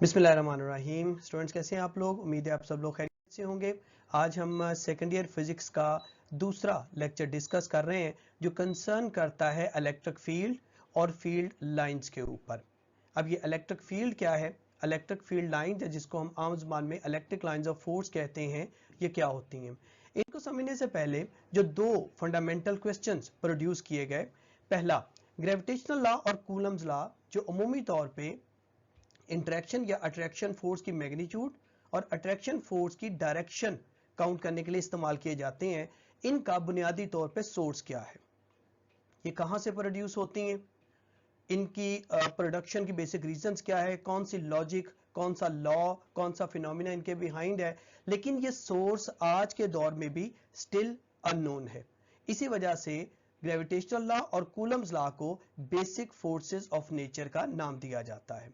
बिस्मिल्लाहिर्रहमानिर्रहीम। स्टूडेंट्स कैसे हैं आप लोग? उम्मीद है आप सब लोग खैरियत से होंगे। आज हम सेकेंड ईयर फिजिक्स का दूसरा लेक्चर डिस्कस कर रहे हैं जो कंसर्न करता है इलेक्ट्रिक फील्ड और फील्ड लाइंस के ऊपर। अब ये इलेक्ट्रिक फील्ड क्या है, इलेक्ट्रिक फील्ड लाइन जिसको हम आम ज़बान में इलेक्ट्रिक लाइंस ऑफ फोर्स कहते हैं, ये क्या होती हैं? इनको समझने से पहले जो दो फंडामेंटल क्वेश्चंस प्रोड्यूस किए गए, पहला ग्रेविटेशनल लॉ और कूलम्स लॉ जो अमूमी तौर पे इंटरेक्शन या अट्रैक्शन फोर्स की मैग्नीट्यूड और अट्रैक्शन फोर्स की डायरेक्शन काउंट करने के लिए इस्तेमाल किए जाते हैं, इनका बुनियादी तौर पे सोर्स क्या है, ये कहां से प्रोड्यूस होती हैं, इनकी प्रोडक्शन की बेसिक रीजंस क्या है, कौन सी लॉजिक, कौन सा लॉ, कौन सा फिनोमिना इनके बिहाइंड है। लेकिन ये सोर्स आज के दौर में भी स्टिल अननोन है। इसी वजह से ग्रेविटेशनल लॉ और कूलम्स लॉ को बेसिक फोर्सेस ऑफ नेचर का नाम दिया जाता है।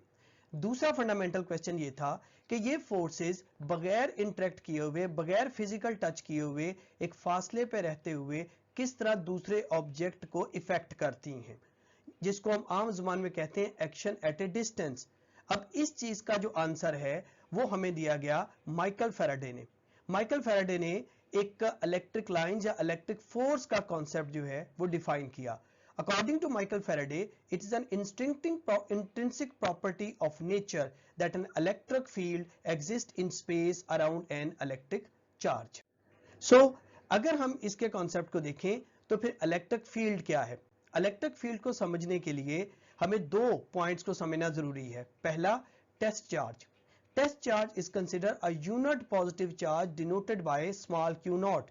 दूसरा फंडामेंटल क्वेश्चन ये था कि ये फोर्सेस बगैर इंटरेक्ट किए हुए, बगैर फिजिकल टच किए हुए, एक फासले पे रहते हुए किस तरह दूसरे ऑब्जेक्ट को इफेक्ट करती हैं, जिसको हम आम जुबान में कहते हैं एक्शन एट ए डिस्टेंस। अब इस चीज का जो आंसर है वो हमें दिया गया माइकल फैराडे ने। माइकल फैराडे ने एक इलेक्ट्रिक लाइन या इलेक्ट्रिक फोर्स का कॉन्सेप्ट जो है वो डिफाइन किया। According to Michael Faraday, it is an intrinsic property of nature that an electric field exists in space around an electric charge. So, अगर हम इसके कॉन्सेप्ट को देखें तो फिर इलेक्ट्रिक फील्ड क्या है? इलेक्ट्रिक फील्ड को समझने के लिए हमें दो पॉइंट्स को समझना जरूरी है। पहला, test charge. Test charge is consider a unit positive charge denoted by small Q naught.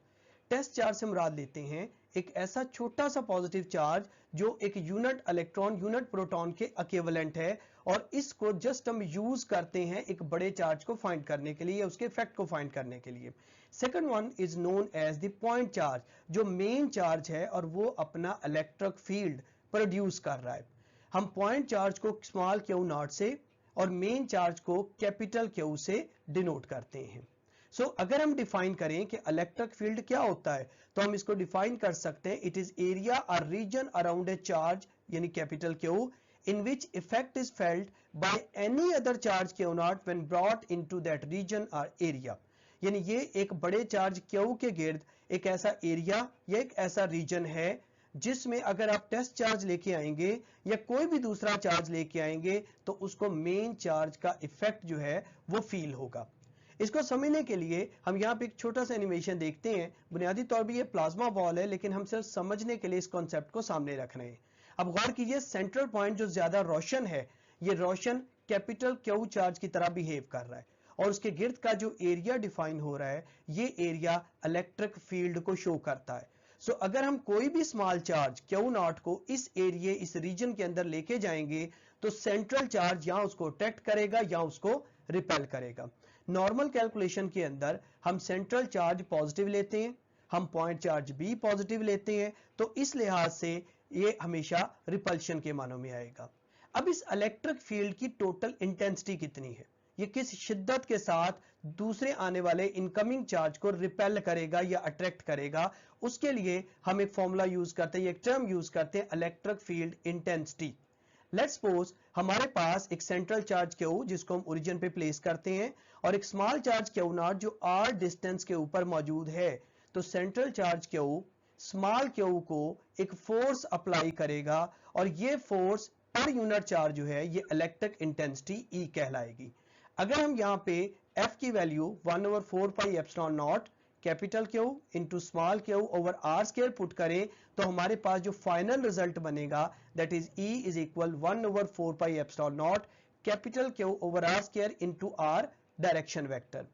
Test charge से मुराद लेते हैं एक ऐसा छोटा सा पॉजिटिव चार्ज जो एक यूनिट इलेक्ट्रॉन, यूनिट प्रोटॉन के इक्विवेलेंट है, और इसको जस्ट हम यूज करते हैं एक बड़े चार्ज को फाइंड करने के लिए, उसके इफेक्ट को फाइंड करने के लिए। Second one is known as the point charge, जो मेन चार्ज है और वो अपना इलेक्ट्रिक फील्ड प्रोड्यूस कर रहा है। हम पॉइंट चार्ज को स्मॉल क्यू नॉट से और मेन चार्ज को कैपिटल क्यू से डिनोट करते हैं। सो अगर हम डिफाइन करें कि इलेक्ट्रिक फील्ड क्या होता है तो हम इसको डिफाइन कर सकते हैं, इट इज एरिया और रीजन अराउंड ए चार्ज यानी capital Q in which effect is felt by any other charge Q naught when brought into that region और एरिया। यानी ये एक बड़े चार्ज क्यू के गिर्द एक ऐसा एरिया या एक ऐसा रीजन है जिसमें अगर आप टेस्ट चार्ज लेके आएंगे या कोई भी दूसरा चार्ज लेके आएंगे तो उसको मेन चार्ज का इफेक्ट जो है वो फील होगा। इसको समझने के लिए हम यहाँ पे एक छोटा सा एनिमेशन देखते हैं। बुनियादी तौर पे ये प्लाज्मा बॉल है, लेकिन हम सिर्फ समझने के लिए इस कॉन्सेप्ट को सामने रख रहे हैं। अब गौर कीजिए, सेंट्रल पॉइंट जो ज्यादा रोशन है, ये रोशन कैपिटल क्यू चार्ज की तरह बिहेव कर रहा है, और उसके गिर्द का जो एरिया डिफाइन हो रहा है, ये एरिया इलेक्ट्रिक फील्ड को शो करता है। सो अगर हम कोई भी स्मॉल चार्ज क्यू नॉट को इस एरिया, इस रीजन के अंदर लेके जाएंगे तो सेंट्रल चार्ज या उसको अट्रैक्ट करेगा या उसको रिपेल करेगा। नॉर्मल कैलकुलेशन के अंदर हम सेंट्रल चार्ज पॉजिटिव लेते हैं, हम पॉइंट चार्ज भी पॉजिटिव लेते हैं, तो इस लिहाज से ये हमेशा रिपल्शन के मानों में आएगा। अब इस इलेक्ट्रिक फील्ड की टोटल इंटेंसिटी कितनी है, ये किस शिद्दत के साथ दूसरे आने वाले इनकमिंग चार्ज को रिपेल करेगा या अट्रैक्ट करेगा, उसके लिए हम एक फॉर्मूला यूज करते हैं, एक टर्म यूज करते हैं, electric field intensity. Let's suppose हमारे पास एक सेंट्रल चार्ज क्यू जिसको हम ओरिजिन पे प्लेस करते हैं और एक स्मॉल चार्ज क्यू नॉट जो आर डिस्टेंस के ऊपर मौजूद है। तो central charge Q small Q को एक फोर्स अप्लाई करेगा और ये फोर्स पर यूनिट चार्ज जो है ये इलेक्ट्रिक इंटेंसिटी ई कहलाएगी। अगर हम यहाँ पे एफ की value 1/4 pi epsilon naught capital Q into small Q over R square put करें तो हमारे पास जो फाइनल रिजल्ट बनेगा that is E is equal 1/4 pi epsilon naught capital Q over R square into R direction vector.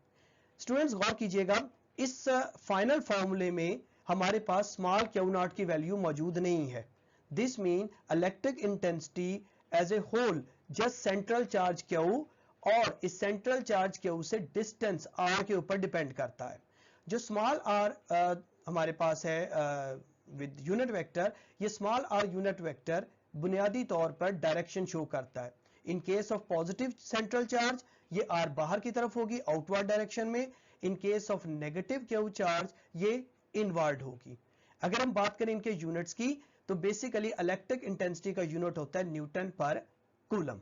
Students गौर कीजिएगा, इस final फॉर्मूले में हमारे पास स्मॉल क्यू नॉट की वैल्यू मौजूद नहीं है। This mean electric intensity as a whole just central charge Q और इस सेंट्रल चार्ज क्यू से डिस्टेंस आर के ऊपर डिपेंड करता है। जो स्मॉल आर हमारे पास है विद यूनिट वेक्टर, ये स्मॉल आर यूनिट वेक्टर बुनियादी तौर पर डायरेक्शन शो करता है। In case of positive central charge ये आर बाहर की तरफ होगी आउटवर्ड डायरेक्शन में, in case of negative Q charge ये इनवर्ड होगी। अगर हम बात करें इनके यूनिट्स की तो बेसिकली इलेक्ट्रिक इंटेंसिटी का यूनिट होता है न्यूटन पर कूलम।